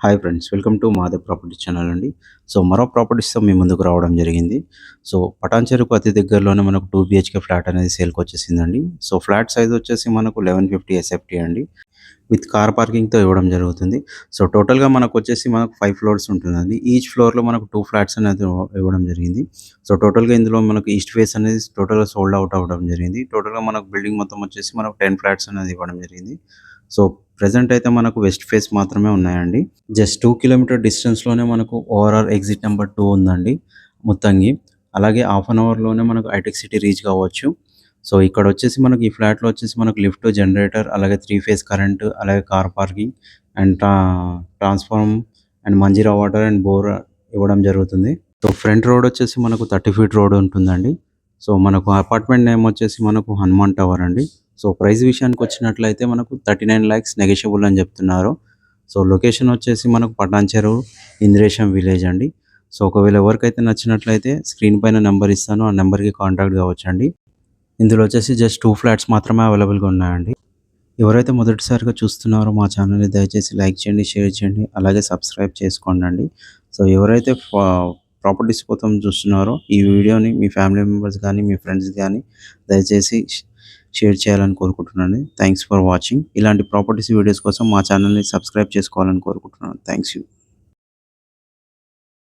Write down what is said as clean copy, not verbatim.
Hi friends, welcome to మాదే property channel అండి. So, మరో ప్రాపర్టీస్‌తో మీ ముందుకు రావడం జరిగింది. సో, పటాన్‌చెరుకు అతి దగ్గరలోనే మనకు 2 బీహెచ్‌కే ఫ్లాట్ అనేది సేల్‌కొచ్చేసిందండి. సో, ఫ్లాట్ సైజ్ వచ్చేసి మనకు 1150 ఎస్ఎఫ్టీ అండి. విత్ కార్ పార్కింగ్‌తో ఇవ్వడం జరుగుతుంది. సో, టోటల్‌గా మనకొచ్చేసి మనకు 5 ఫ్లోర్స్ ఉంటుందండి. ఈచ్ ఫ్లోర్‌లో మనకు 2 ఫ్లాట్స్ అనేది ఇవ్వడం జరిగింది. సో, టోటల్‌గా ఇందులో మనకు ఈస్ట్ ఫేస్ అనేది టోటల్‌గా సోల్డ్ అవుట్ అవ్వడం జరిగింది. టోటల్‌గా మనకు బిల్డింగ్ మొత్తం వచ్చేసి మనకు 10 ఫ్లాట్స్ అనేది ఇవ్వడం జరిగింది. సో, ప్రెజెంట్ అయితే మనకు వెస్ట్ ఫేస్ మాత్రమే ఉన్నాయండి. జస్ట్ 2 కిలోమీటర్ డిస్టెన్స్‌లోనే మనకు ఓఆర్ఆర్ ఎగ్జిట్ నంబర్ 2 ఉందండి ముత్తంగి. అలాగే హాఫ్ అన్ అవర్‌లోనే మనకు హైటెక్ సిటీ రీచ్ కావచ్చు. సో, ఇక్కడొచ్చేసి మనకి ఈ ఫ్లాట్‌లో వచ్చేసి మనకు లిఫ్ట్, జనరేటర్ అలాగే 3 ఫేజ్ కరెంట్ అలాగే car parking and transform and Manjira water and bore ఇవ్వడం జరుగుతుంది. సో, ఫ్రంట్ రోడ్ వచ్చేసి మనకు 30 ఫీట్ రోడ్ ఉంటుందండి. సో, మనకు అపార్ట్మెంట్ నేమ్ వచ్చేసి మనకు హనుమాన్ టవర్ అండి. సో, ప్రైస్ విషయానికొచ్చినట్లయితే మనకు 39,00,000 నెగోషియబుల్ అని చెప్తున్నారు. సో, లొకేషన్ వచ్చేసి మనకు పటాన్ చెరువు, ఇంద్రేశం విలేజ్ అండి. సో, ఒకవేళ ఎవరికైతే నచ్చినట్లయితే స్క్రీన్ పైన నంబర్ ఇస్తాను. ఆ నంబర్‌కి కాంటాక్ట్ కావచ్చండి. ఇందులో వచ్చేసి జస్ట్ 2 ఫ్లాట్స్ మాత్రమే అవైలబుల్‌గా ఉన్నాయండి. ఎవరైతే మొదటిసారిగా చూస్తున్నారో మా ఛానల్‌ని దయచేసి లైక్ చేయండి, షేర్ చేయండి, అలాగే సబ్స్క్రైబ్ చేసుకోండండి. సో, ఎవరైతే ప్రాపర్టీస్ కోసం చూస్తున్నారో ఈ వీడియోని మీ ఫ్యామిలీ మెంబర్స్ గానీ, మీ ఫ్రెండ్స్ గానీ దయచేసి షేర్ చేయాలని కోరుకుంటున్నాను. Thanks for watching. ఇలాంటి ప్రాపర్టీస్ వీడియోస్ కోసం మా ఛానల్‌ని సబ్స్క్రైబ్ చేసుకోవాలని కోరుకుంటున్నాను. Thanks you.